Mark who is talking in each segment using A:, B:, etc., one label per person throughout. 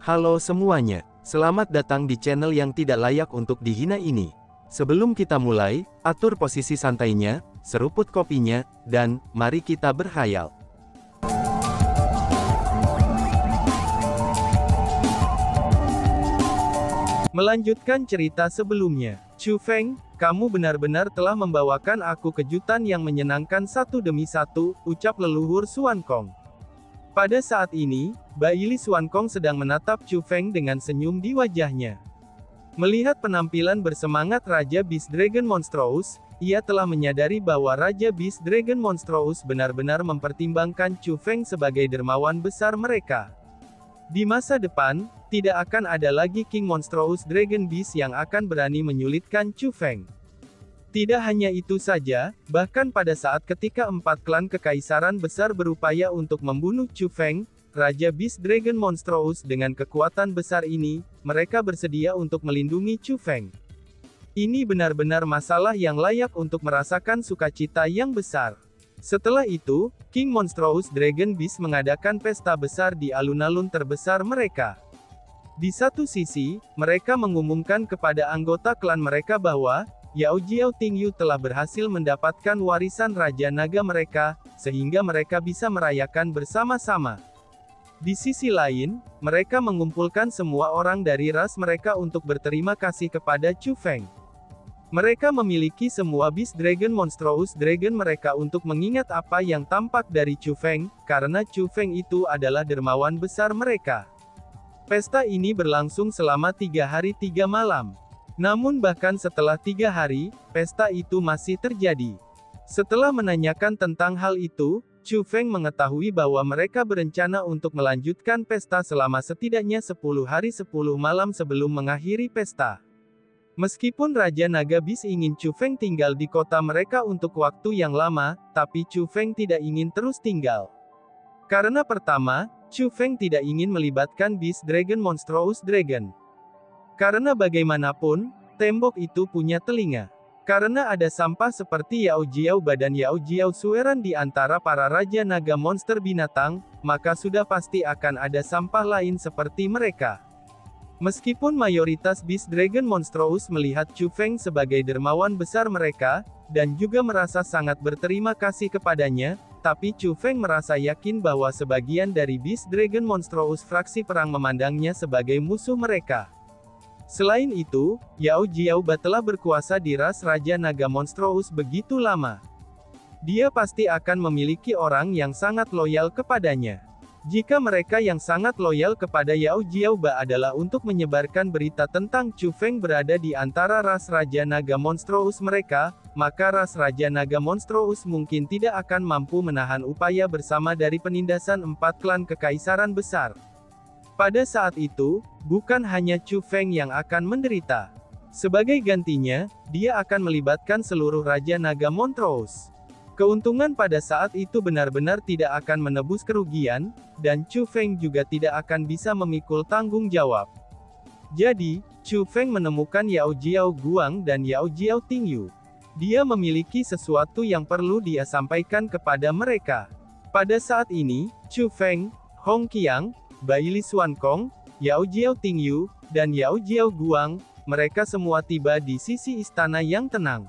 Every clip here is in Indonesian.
A: Halo semuanya, selamat datang di channel yang tidak layak untuk dihina ini. Sebelum kita mulai, atur posisi santainya, seruput kopinya, dan mari kita berkhayal.
B: Melanjutkan cerita sebelumnya, Chu Feng, kamu benar-benar telah membawakan aku kejutan yang menyenangkan satu demi satu, ucap leluhur Xuan Kong. Pada saat ini, Baili Xuan Kong sedang menatap Chu Feng dengan senyum di wajahnya. Melihat penampilan bersemangat Raja Beast Dragon Monstrous, ia telah menyadari bahwa Raja Beast Dragon Monstrous benar-benar mempertimbangkan Chu Feng sebagai dermawan besar mereka. Di masa depan, tidak akan ada lagi King Monstrous Dragon Beast yang akan berani menyulitkan Chu Feng. Tidak hanya itu saja, bahkan pada saat ketika 4 klan kekaisaran besar berupaya untuk membunuh Chu Feng, Raja Beast Dragon Monstrous dengan kekuatan besar ini, mereka bersedia untuk melindungi Chu Feng. Ini benar-benar masalah yang layak untuk merasakan sukacita yang besar. Setelah itu, King Monstrous Dragon Beast mengadakan pesta besar di alun-alun terbesar mereka. Di satu sisi, mereka mengumumkan kepada anggota klan mereka bahwa Yao Jiao Tingyu telah berhasil mendapatkan warisan Raja Naga mereka, sehingga mereka bisa merayakan bersama-sama. Di sisi lain, mereka mengumpulkan semua orang dari ras mereka untuk berterima kasih kepada Chu Feng. Mereka memiliki semua Beast Dragon Monstrous Dragon mereka untuk mengingat apa yang tampak dari Chu Feng, karena Chu Feng itu adalah dermawan besar mereka. Pesta ini berlangsung selama 3 hari 3 malam. Namun bahkan setelah 3 hari, pesta itu masih terjadi. Setelah menanyakan tentang hal itu, Chu Feng mengetahui bahwa mereka berencana untuk melanjutkan pesta selama setidaknya 10 hari 10 malam sebelum mengakhiri pesta. Meskipun Raja Naga Beast ingin Chu Feng tinggal di kota mereka untuk waktu yang lama, tapi Chu Feng tidak ingin terus tinggal. Karena pertama, Chu Feng tidak ingin melibatkan Beast Dragon Monstrous Dragon. Karena bagaimanapun, tembok itu punya telinga. Karena ada sampah seperti Yao Jiao Ba dan Yao Jiao Sueran di antara para Raja Naga Monster Binatang, maka sudah pasti akan ada sampah lain seperti mereka. Meskipun mayoritas Beast Dragon Monstrous melihat Chu Feng sebagai dermawan besar mereka, dan juga merasa sangat berterima kasih kepadanya, tapi Chu Feng merasa yakin bahwa sebagian dari Beast Dragon Monstrous fraksi perang memandangnya sebagai musuh mereka. Selain itu, Yao Jiao Ba telah berkuasa di ras Raja Naga Monstrous begitu lama. Dia pasti akan memiliki orang yang sangat loyal kepadanya. Jika mereka yang sangat loyal kepada Yao Jiao Ba adalah untuk menyebarkan berita tentang Chu Feng berada di antara ras Raja Naga Monstrous mereka, maka ras Raja Naga Monstrous mungkin tidak akan mampu menahan upaya bersama dari penindasan 4 klan kekaisaran besar. Pada saat itu, bukan hanya Chu Feng yang akan menderita. Sebagai gantinya, dia akan melibatkan seluruh Raja Naga Monstrous. Keuntungan pada saat itu benar-benar tidak akan menebus kerugian, dan Chu Feng juga tidak akan bisa memikul tanggung jawab. Jadi, Chu Feng menemukan Yao Jiao Guang dan Yao Jiao Tingyu. Dia memiliki sesuatu yang perlu dia sampaikan kepada mereka. Pada saat ini, Chu Feng, Hong Qiang, Baili Xuan Kong, Yao Jiao Tingyu, dan Yao Jiao Guang, mereka semua tiba di sisi istana yang tenang.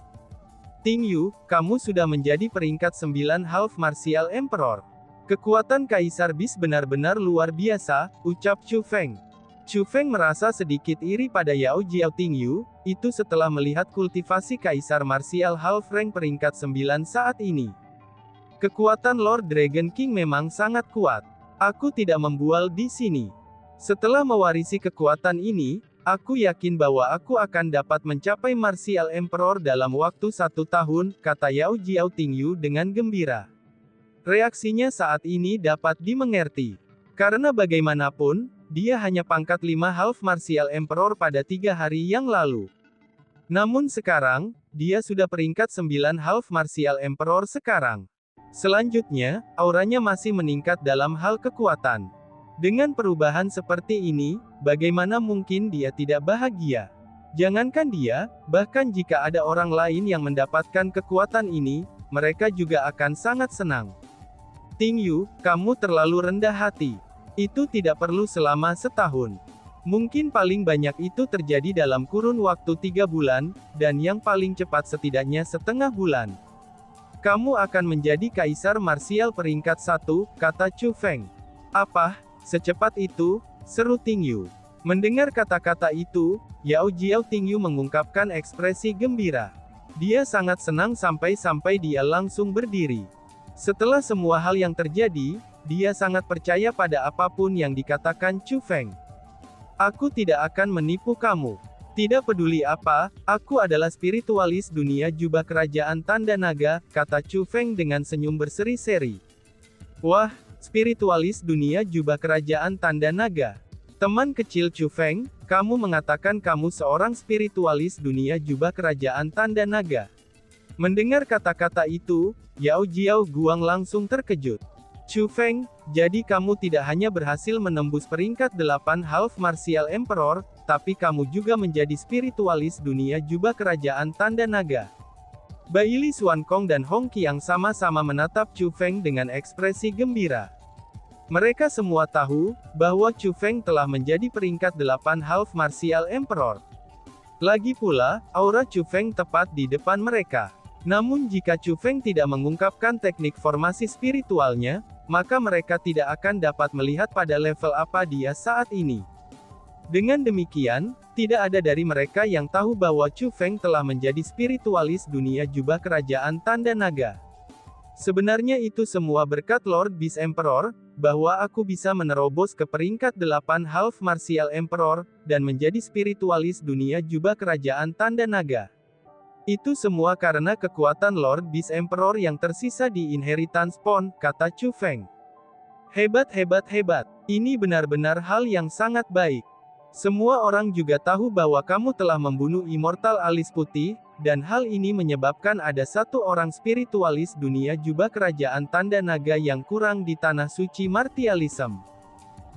B: Tingyu, kamu sudah menjadi peringkat 9 Half Martial Emperor. Kekuatan Kaisar Beast benar-benar luar biasa, ucap Chu Feng. Chu Feng merasa sedikit iri pada Yao Jiao Tingyu, itu setelah melihat kultivasi Kaisar Martial Half Rank peringkat 9 saat ini. Kekuatan Lord Dragon King memang sangat kuat. Aku tidak membual di sini. Setelah mewarisi kekuatan ini, aku yakin bahwa aku akan dapat mencapai Martial Emperor dalam waktu 1 tahun, kata Yao Jiao Tingyu dengan gembira. Reaksinya saat ini dapat dimengerti. Karena bagaimanapun, dia hanya pangkat 5 Half Martial Emperor pada 3 hari yang lalu. Namun sekarang, dia sudah peringkat 9 Half Martial Emperor sekarang. Selanjutnya, auranya masih meningkat dalam hal kekuatan. Dengan perubahan seperti ini, bagaimana mungkin dia tidak bahagia? Jangankan dia, bahkan jika ada orang lain yang mendapatkan kekuatan ini, mereka juga akan sangat senang. Tingyu, kamu terlalu rendah hati. Itu tidak perlu selama setahun. Mungkin paling banyak itu terjadi dalam kurun waktu 3 bulan, dan yang paling cepat setidaknya setengah bulan. Kamu akan menjadi kaisar marsial peringkat 1, kata Chu Feng. Apa? Secepat itu? Seru Tingyu. Mendengar kata-kata itu, Yao Jiao Tingyu mengungkapkan ekspresi gembira. Dia sangat senang sampai-sampai dia langsung berdiri. Setelah semua hal yang terjadi, dia sangat percaya pada apapun yang dikatakan Chu Feng. Aku tidak akan menipu kamu. Tidak peduli apa, aku adalah spiritualis dunia jubah kerajaan tanda naga, kata Chu Feng dengan senyum berseri-seri. Wah, spiritualis dunia jubah kerajaan tanda naga. Teman kecil Chu Feng, kamu mengatakan kamu seorang spiritualis dunia jubah kerajaan tanda naga. Mendengar kata-kata itu, Yao Jiao Guang langsung terkejut. Chu Feng, jadi kamu tidak hanya berhasil menembus peringkat 8 Half Martial Emperor, tapi kamu juga menjadi spiritualis dunia jubah kerajaan tanda naga. Baili Xuankong dan Hong Qiang sama-sama menatap Chu Feng dengan ekspresi gembira. Mereka semua tahu, bahwa Chu Feng telah menjadi peringkat 8 Half Martial Emperor. Lagi pula, aura Chu Feng tepat di depan mereka. Namun jika Chu Feng tidak mengungkapkan teknik formasi spiritualnya, maka mereka tidak akan dapat melihat pada level apa dia saat ini. Dengan demikian, tidak ada dari mereka yang tahu bahwa Chu Feng telah menjadi spiritualis dunia jubah kerajaan tanda naga. Sebenarnya itu semua berkat Lord Beast Emperor, bahwa aku bisa menerobos ke peringkat 8 Half Martial Emperor, dan menjadi spiritualis dunia jubah kerajaan tanda naga. Itu semua karena kekuatan Lord Beast Emperor yang tersisa di Inheritance Pond, kata Chu Feng. Hebat hebat hebat. Ini benar-benar hal yang sangat baik. Semua orang juga tahu bahwa kamu telah membunuh Immortal Alis Putih, dan hal ini menyebabkan ada satu orang spiritualis dunia jubah kerajaan tanda naga yang kurang di tanah suci Martialism.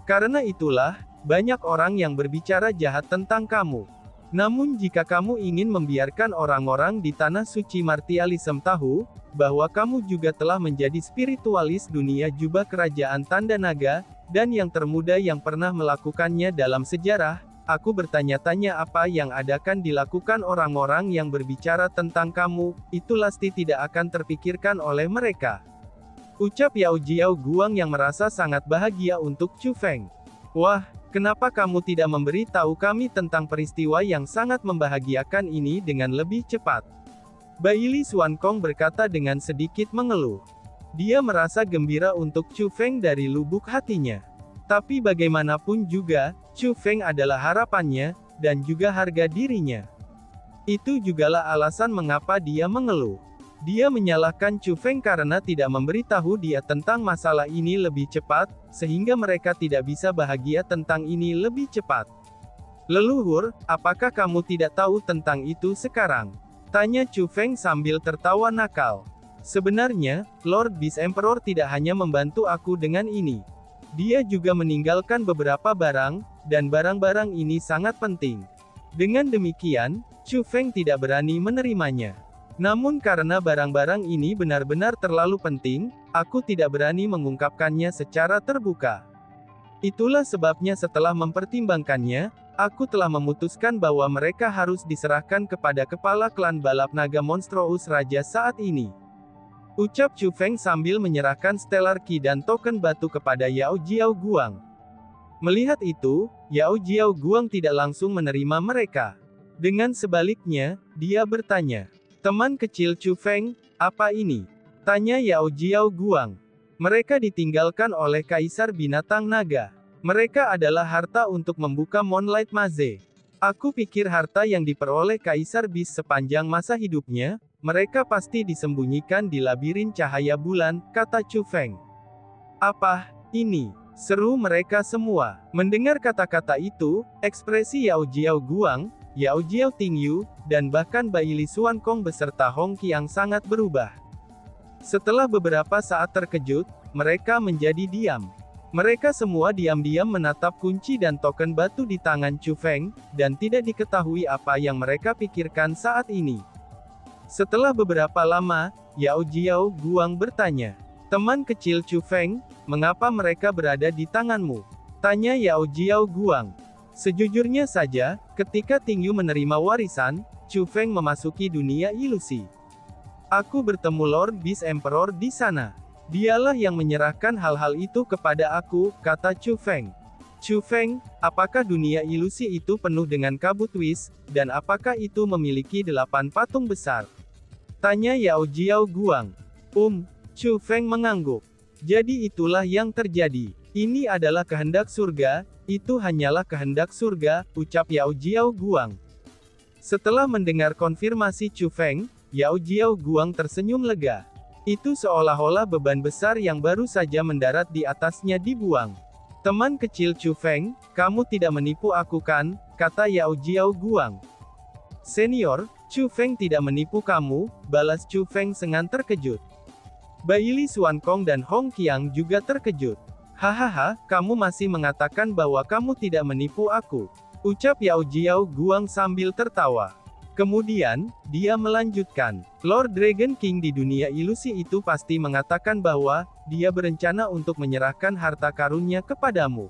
B: Karena itulah, banyak orang yang berbicara jahat tentang kamu. Namun jika kamu ingin membiarkan orang-orang di tanah suci Martialism tahu, bahwa kamu juga telah menjadi spiritualis dunia jubah kerajaan tanda naga, dan yang termuda yang pernah melakukannya dalam sejarah, aku bertanya-tanya apa yang akan dilakukan orang-orang yang berbicara tentang kamu, itu pasti tidak akan terpikirkan oleh mereka. Ucap Yao Jiao Guang yang merasa sangat bahagia untuk Chu Feng. Wah, kenapa kamu tidak memberi tahu kami tentang peristiwa yang sangat membahagiakan ini dengan lebih cepat? Baili Xuankong berkata dengan sedikit mengeluh. Dia merasa gembira untuk Chu Feng dari lubuk hatinya. Tapi bagaimanapun juga, Chu Feng adalah harapannya, dan juga harga dirinya. Itu jugalah alasan mengapa dia mengeluh. Dia menyalahkan Chu Feng karena tidak memberitahu dia tentang masalah ini lebih cepat, sehingga mereka tidak bisa bahagia tentang ini lebih cepat. Leluhur, apakah kamu tidak tahu tentang itu sekarang? Tanya Chu Feng sambil tertawa nakal. Sebenarnya, Lord Beast Emperor tidak hanya membantu aku dengan ini. Dia juga meninggalkan beberapa barang, dan barang-barang ini sangat penting. Dengan demikian, Chu Feng tidak berani menerimanya. Namun karena barang-barang ini benar-benar terlalu penting, aku tidak berani mengungkapkannya secara terbuka. Itulah sebabnya setelah mempertimbangkannya, aku telah memutuskan bahwa mereka harus diserahkan kepada kepala klan balap naga Monstrous Raja saat ini. Ucap Chu Feng sambil menyerahkan Stellar Key dan token batu kepada Yao Jiao Guang. Melihat itu, Yao Jiao Guang tidak langsung menerima mereka. Dengan sebaliknya, dia bertanya, "Teman kecil Chu Feng, apa ini?" Tanya Yao Jiao Guang. Mereka ditinggalkan oleh Kaisar Binatang Naga. Mereka adalah harta untuk membuka Moonlight Maze. Aku pikir harta yang diperoleh Kaisar Beast sepanjang masa hidupnya, mereka pasti disembunyikan di labirin cahaya bulan, kata Chu Feng. Apa ini? Seru mereka semua. Mendengar kata-kata itu, ekspresi Yao Jiao Guang, Yao Jiao Tingyu, dan bahkan Baili Xuankong beserta Hong Qiang sangat berubah. Setelah beberapa saat terkejut, mereka menjadi diam. Mereka semua diam-diam menatap kunci dan token batu di tangan Chu Feng, dan tidak diketahui apa yang mereka pikirkan saat ini. Setelah beberapa lama, Yao Jiao Guang bertanya, Teman kecil Chu Feng, mengapa mereka berada di tanganmu? Tanya Yao Jiao Guang. Sejujurnya saja, ketika Ting Yu menerima warisan, Chu Feng memasuki dunia ilusi. Aku bertemu Lord Beast Emperor di sana. Dialah yang menyerahkan hal-hal itu kepada aku, kata Chu Feng. Chu Feng, apakah dunia ilusi itu penuh dengan kabut wis, dan apakah itu memiliki 8 patung besar? Tanya Yao Jiao Guang. Chu Feng mengangguk. Jadi itulah yang terjadi. Ini adalah kehendak surga, itu hanyalah kehendak surga, ucap Yao Jiao Guang. Setelah mendengar konfirmasi Chu Feng, Yao Jiao Guang tersenyum lega. Itu seolah-olah beban besar yang baru saja mendarat di atasnya dibuang. Teman kecil Chu Feng, kamu tidak menipu aku kan, kata Yao Jiao Guang. Senior, Chu Feng tidak menipu kamu, balas Chu Feng dengan terkejut. Baili Xuan Kong dan Hong Qiang juga terkejut. Hahaha, kamu masih mengatakan bahwa kamu tidak menipu aku, ucap Yao Jiao Guang sambil tertawa. Kemudian, dia melanjutkan, Lord Dragon King di dunia ilusi itu pasti mengatakan bahwa, dia berencana untuk menyerahkan harta karunnya kepadamu.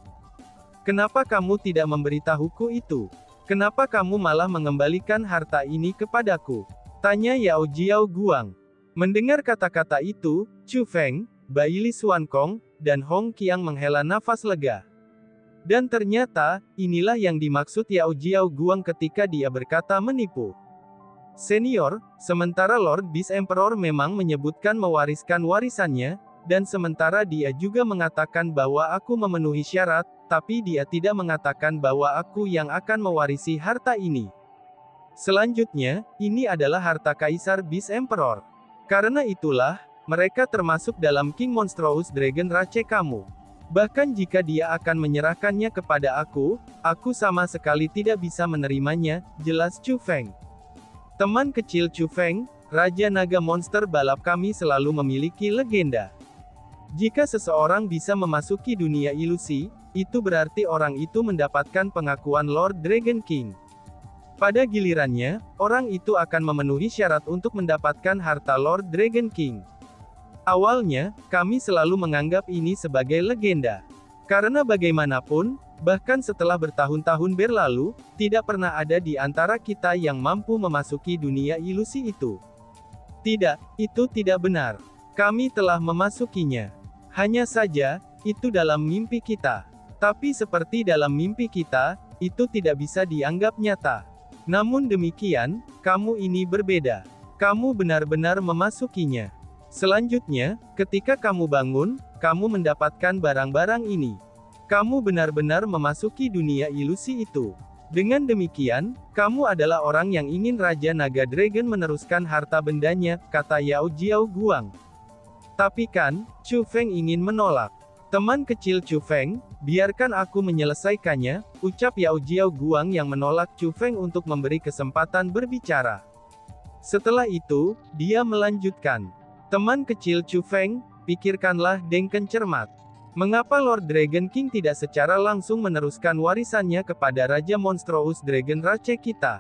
B: Kenapa kamu tidak memberitahuku itu? Kenapa kamu malah mengembalikan harta ini kepadaku? Tanya Yao Jiao Guang. Mendengar kata-kata itu, Chu Feng, Baili Xuan Kong, dan Hong Qiang menghela nafas lega. Dan ternyata, inilah yang dimaksud Yao Jiao Guang ketika dia berkata menipu. Senior, sementara Lord Beast Emperor memang menyebutkan mewariskan warisannya, dan sementara dia juga mengatakan bahwa aku memenuhi syarat, tapi dia tidak mengatakan bahwa aku yang akan mewarisi harta ini. Selanjutnya, ini adalah harta Kaisar Beast Emperor. Karena itulah, mereka termasuk dalam King Monstrous Dragon Rache kamu. Bahkan jika dia akan menyerahkannya kepada aku sama sekali tidak bisa menerimanya, jelas Chu Feng. Teman kecil Chu Feng, Raja Naga Monster Balap kami selalu memiliki legenda. Jika seseorang bisa memasuki dunia ilusi, itu berarti orang itu mendapatkan pengakuan Lord Dragon King. Pada gilirannya, orang itu akan memenuhi syarat untuk mendapatkan harta Lord Dragon King. Awalnya, kami selalu menganggap ini sebagai legenda. Karena bagaimanapun, bahkan setelah bertahun-tahun berlalu, tidak pernah ada di antara kita yang mampu memasuki dunia ilusi itu. Tidak, itu tidak benar. Kami telah memasukinya. Hanya saja, itu dalam mimpi kita. Tapi seperti dalam mimpi kita, itu tidak bisa dianggap nyata. Namun demikian, kamu ini berbeda. Kamu benar-benar memasukinya. Selanjutnya, ketika kamu bangun, kamu mendapatkan barang-barang ini. Kamu benar-benar memasuki dunia ilusi itu. Dengan demikian, kamu adalah orang yang ingin Raja Naga Dragon meneruskan harta bendanya, kata Yao Jiao Guang. Tapi kan, Chu Feng ingin menolak. Teman kecil Chu Feng, biarkan aku menyelesaikannya, ucap Yao Jiao Guang yang menolak Chu Feng untuk memberi kesempatan berbicara. Setelah itu, dia melanjutkan. Teman kecil Chu Feng, pikirkanlah dengan cermat. Mengapa Lord Dragon King tidak secara langsung meneruskan warisannya kepada Raja Monstrous Dragon Rache kita?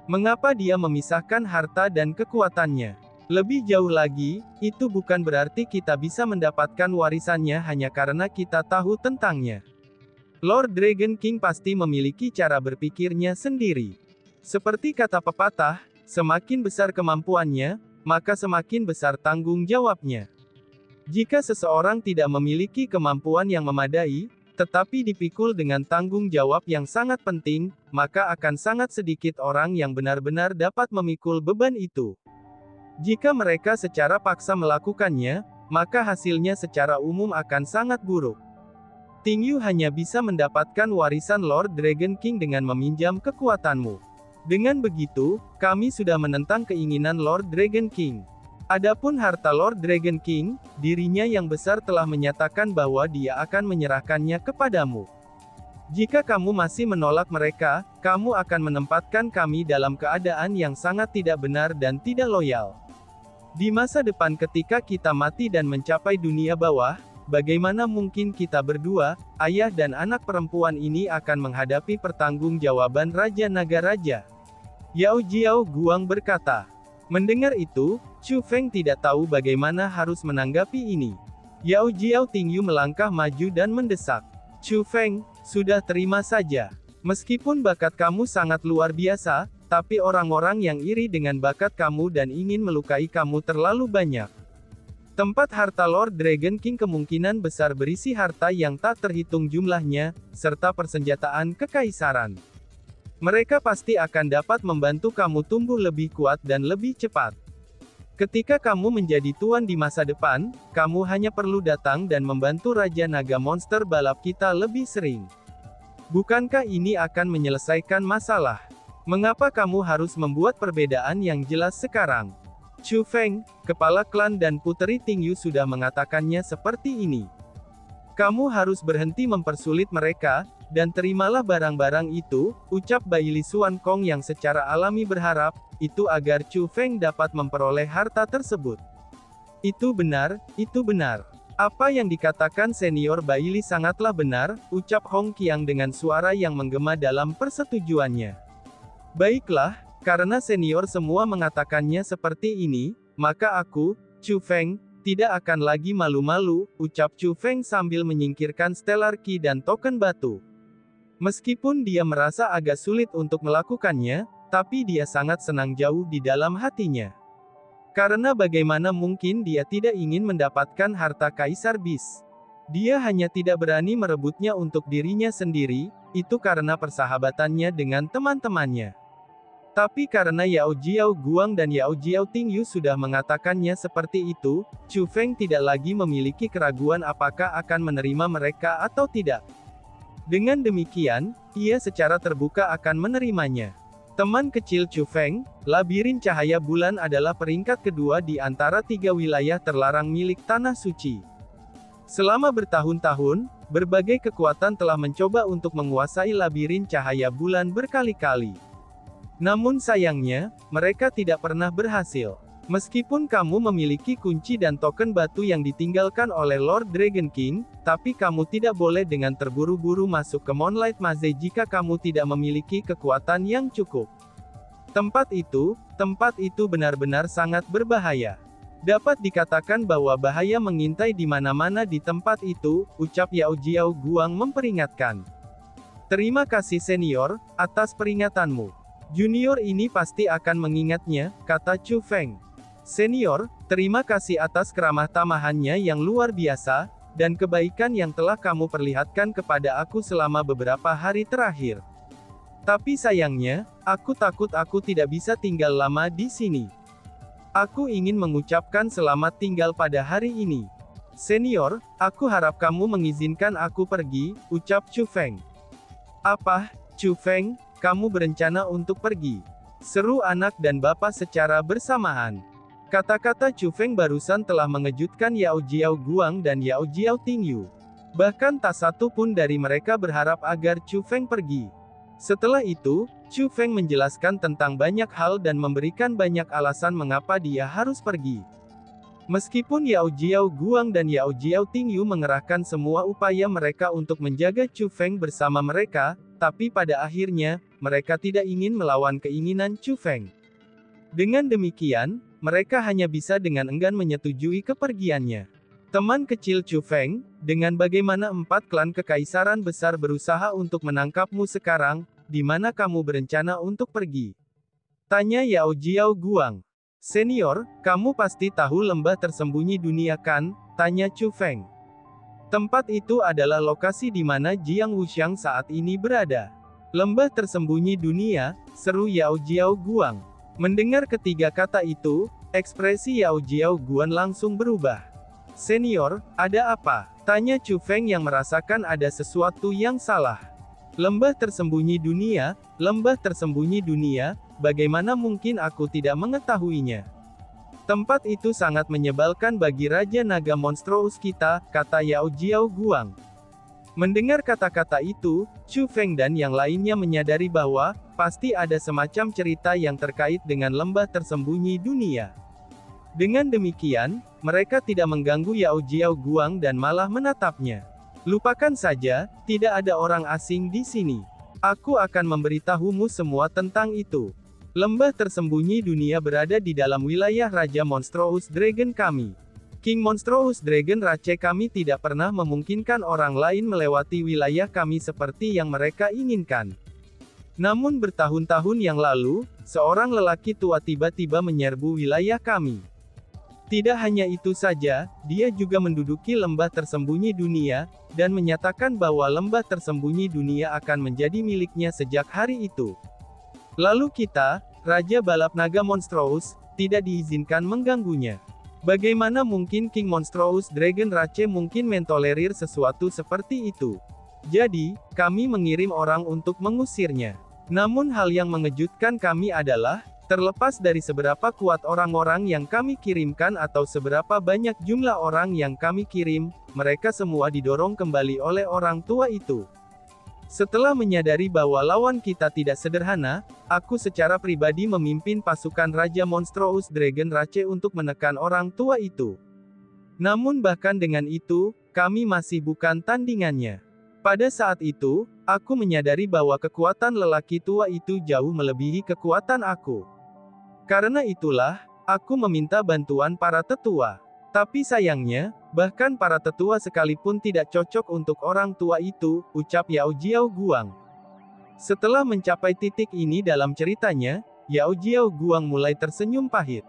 B: Mengapa dia memisahkan harta dan kekuatannya? Lebih jauh lagi, itu bukan berarti kita bisa mendapatkan warisannya hanya karena kita tahu tentangnya. Lord Dragon King pasti memiliki cara berpikirnya sendiri. Seperti kata pepatah, semakin besar kemampuannya, maka semakin besar tanggung jawabnya. Jika seseorang tidak memiliki kemampuan yang memadai, tetapi dipikul dengan tanggung jawab yang sangat penting, maka akan sangat sedikit orang yang benar-benar dapat memikul beban itu. Jika mereka secara paksa melakukannya, maka hasilnya secara umum akan sangat buruk. Ting Yu hanya bisa mendapatkan warisan Lord Dragon King dengan meminjam kekuatanmu. Dengan begitu, kami sudah menentang keinginan Lord Dragon King. Adapun harta Lord Dragon King, dirinya yang besar telah menyatakan bahwa dia akan menyerahkannya kepadamu. Jika kamu masih menolak mereka, kamu akan menempatkan kami dalam keadaan yang sangat tidak benar dan tidak loyal. Di masa depan ketika kita mati dan mencapai dunia bawah, bagaimana mungkin kita berdua, ayah dan anak perempuan ini akan menghadapi pertanggungjawaban Raja Naga Raja? Yao Jiao Guang berkata. Mendengar itu, Chu Feng tidak tahu bagaimana harus menanggapi ini. Yao Jiao Tingyu melangkah maju dan mendesak. Chu Feng, sudah terima saja. Meskipun bakat kamu sangat luar biasa, tapi orang-orang yang iri dengan bakat kamu dan ingin melukai kamu terlalu banyak. Tempat harta Lord Dragon King kemungkinan besar berisi harta yang tak terhitung jumlahnya, serta persenjataan kekaisaran. Mereka pasti akan dapat membantu kamu tumbuh lebih kuat dan lebih cepat. Ketika kamu menjadi tuan di masa depan, kamu hanya perlu datang dan membantu Raja Naga Monster balap kita lebih sering. Bukankah ini akan menyelesaikan masalah? Mengapa kamu harus membuat perbedaan yang jelas sekarang? Chu Feng, kepala klan dan Puteri Tingyu sudah mengatakannya seperti ini. Kamu harus berhenti mempersulit mereka, dan terimalah barang-barang itu, ucap Baili Xuan Kong yang secara alami berharap, itu agar Chu Feng dapat memperoleh harta tersebut. Itu benar, itu benar. Apa yang dikatakan senior Baili sangatlah benar, ucap Hong Qiang dengan suara yang menggema dalam persetujuannya. Baiklah, karena senior semua mengatakannya seperti ini, maka aku, Chu Feng, tidak akan lagi malu-malu, ucap Chu Feng sambil menyingkirkan Stellar Key dan token batu. Meskipun dia merasa agak sulit untuk melakukannya, tapi dia sangat senang jauh di dalam hatinya. Karena bagaimana mungkin dia tidak ingin mendapatkan harta Kaisar Beast. Dia hanya tidak berani merebutnya untuk dirinya sendiri, itu karena persahabatannya dengan teman-temannya. Tapi karena Yao Jiao Guang dan Yao Jiao Tingyu sudah mengatakannya seperti itu, Chu Feng tidak lagi memiliki keraguan apakah akan menerima mereka atau tidak. Dengan demikian, ia secara terbuka akan menerimanya. Teman kecil Chu Feng, Labirin Cahaya Bulan adalah peringkat kedua di antara 3 wilayah terlarang milik Tanah Suci. Selama bertahun-tahun, berbagai kekuatan telah mencoba untuk menguasai Labirin Cahaya Bulan berkali-kali. Namun sayangnya, mereka tidak pernah berhasil. Meskipun kamu memiliki kunci dan token batu yang ditinggalkan oleh Lord Dragon King, tapi kamu tidak boleh dengan terburu-buru masuk ke Moonlight Maze jika kamu tidak memiliki kekuatan yang cukup. Tempat itu benar-benar sangat berbahaya. Dapat dikatakan bahwa bahaya mengintai di mana-mana di tempat itu, ucap Yao Jiao Guang memperingatkan. Terima kasih senior, atas peringatanmu. Junior ini pasti akan mengingatnya, kata Chu Feng. Senior, terima kasih atas keramah tamahannya yang luar biasa, dan kebaikan yang telah kamu perlihatkan kepada aku selama beberapa hari terakhir. Tapi sayangnya, aku takut aku tidak bisa tinggal lama di sini. Aku ingin mengucapkan selamat tinggal pada hari ini. Senior, aku harap kamu mengizinkan aku pergi, ucap Chu Feng. Apa, Chu Feng? Kamu berencana untuk pergi? Seru anak dan bapak secara bersamaan. Kata-kata Chu Feng barusan telah mengejutkan Yao Jiao Guang dan Yao Jiao Tingyu. Bahkan tak satu pun dari mereka berharap agar Chu Feng pergi. Setelah itu, Chu Feng menjelaskan tentang banyak hal dan memberikan banyak alasan mengapa dia harus pergi. Meskipun Yao Jiao Guang dan Yao Jiao Tingyu mengerahkan semua upaya mereka untuk menjaga Chu Feng bersama mereka, tapi pada akhirnya, mereka tidak ingin melawan keinginan Chu Feng. Dengan demikian, mereka hanya bisa dengan enggan menyetujui kepergiannya. Teman kecil Chu Feng, dengan bagaimana 4 klan kekaisaran besar berusaha untuk menangkapmu sekarang, di mana kamu berencana untuk pergi? Tanya Yao Jiao Guang. Senior, kamu pasti tahu lembah tersembunyi dunia kan? Tanya Chu Feng. Tempat itu adalah lokasi di mana Jiang Wuxiang saat ini berada. Lembah tersembunyi dunia, seru Yao Jiao Guang. Mendengar ketiga kata itu, ekspresi Yao Jiao Guan langsung berubah. Senior, ada apa? Tanya Chu Feng yang merasakan ada sesuatu yang salah. Lembah tersembunyi dunia, bagaimana mungkin aku tidak mengetahuinya? Tempat itu sangat menyebalkan bagi Raja Naga Monstrous kita, kata Yao Jiao Guang. Mendengar kata-kata itu, Chu Feng dan yang lainnya menyadari bahwa, pasti ada semacam cerita yang terkait dengan lembah tersembunyi dunia. Dengan demikian, mereka tidak mengganggu Yao Jiao Guang dan malah menatapnya. Lupakan saja, tidak ada orang asing di sini. Aku akan memberitahumu semua tentang itu. Lembah tersembunyi dunia berada di dalam wilayah Raja Monstrous Dragon kami. King Monstrous Dragon Rache kami tidak pernah memungkinkan orang lain melewati wilayah kami seperti yang mereka inginkan. Namun bertahun-tahun yang lalu, seorang lelaki tua tiba-tiba menyerbu wilayah kami. Tidak hanya itu saja, dia juga menduduki lembah tersembunyi dunia, dan menyatakan bahwa lembah tersembunyi dunia akan menjadi miliknya sejak hari itu. Lalu kita, Raja Balap Naga Monstrous, tidak diizinkan mengganggunya. Bagaimana mungkin King Monstrous Dragon Rache mungkin mentolerir sesuatu seperti itu? Jadi, kami mengirim orang untuk mengusirnya. Namun hal yang mengejutkan kami adalah, terlepas dari seberapa kuat orang-orang yang kami kirimkan atau seberapa banyak jumlah orang yang kami kirim, mereka semua didorong kembali oleh orang tua itu. Setelah menyadari bahwa lawan kita tidak sederhana, aku secara pribadi memimpin pasukan Raja Monstrous Dragon Rache untuk menekan orang tua itu. Namun bahkan dengan itu, kami masih bukan tandingannya. Pada saat itu, aku menyadari bahwa kekuatan lelaki tua itu jauh melebihi kekuatan aku. Karena itulah, aku meminta bantuan para tetua. Tapi sayangnya, bahkan para tetua sekalipun tidak cocok untuk orang tua itu, ucap Yao Jiao Guang. Setelah mencapai titik ini dalam ceritanya, Yao Jiao Guang mulai tersenyum pahit.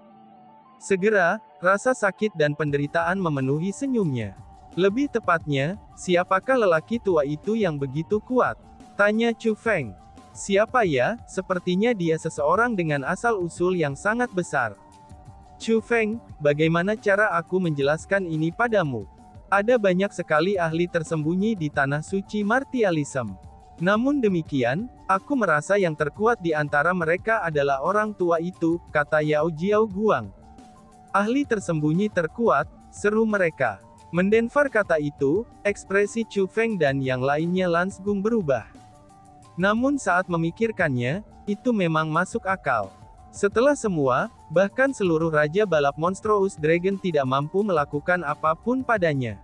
B: Segera, rasa sakit dan penderitaan memenuhi senyumnya. Lebih tepatnya, siapakah lelaki tua itu yang begitu kuat? Tanya Chu Feng. Siapa ya? Sepertinya dia seseorang dengan asal-usul yang sangat besar. Chu Feng, bagaimana cara aku menjelaskan ini padamu? Ada banyak sekali ahli tersembunyi di tanah suci martialism. Namun demikian, aku merasa yang terkuat di antara mereka adalah orang tua itu, kata Yao Jiao Guang. Ahli tersembunyi terkuat, seru mereka. Mendengar kata itu, ekspresi Chu Feng dan yang lainnya langsung berubah. Namun saat memikirkannya, itu memang masuk akal. Setelah semua, bahkan seluruh Raja Balap Monstrous Dragon tidak mampu melakukan apapun padanya.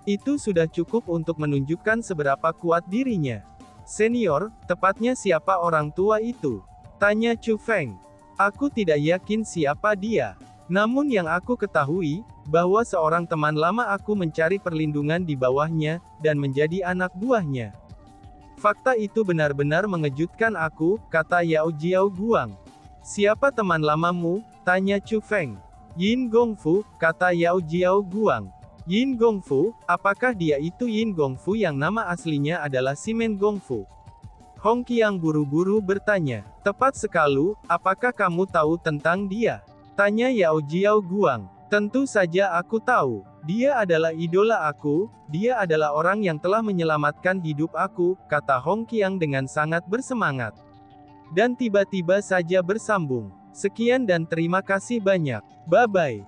B: Itu sudah cukup untuk menunjukkan seberapa kuat dirinya. Senior, tepatnya siapa orang tua itu? Tanya Chu Feng. Aku tidak yakin siapa dia. Namun yang aku ketahui, bahwa seorang teman lama aku mencari perlindungan di bawahnya, dan menjadi anak buahnya. Fakta itu benar-benar mengejutkan aku, kata Yao Jiao Guang. Siapa teman lamamu? Tanya Chu Feng. Yin Gongfu, kata Yao Jiao Guang. Yin Gongfu, apakah dia itu Yin Gongfu yang nama aslinya adalah Simen Gongfu? Hong Qiang buru-buru bertanya. Tepat sekali, apakah kamu tahu tentang dia? Tanya Yao Jiao Guang. Tentu saja aku tahu. Dia adalah idola aku, dia adalah orang yang telah menyelamatkan hidup aku, kata Hong Qiang dengan sangat bersemangat. Dan tiba-tiba saja bersambung. Sekian dan terima kasih banyak. Bye-bye.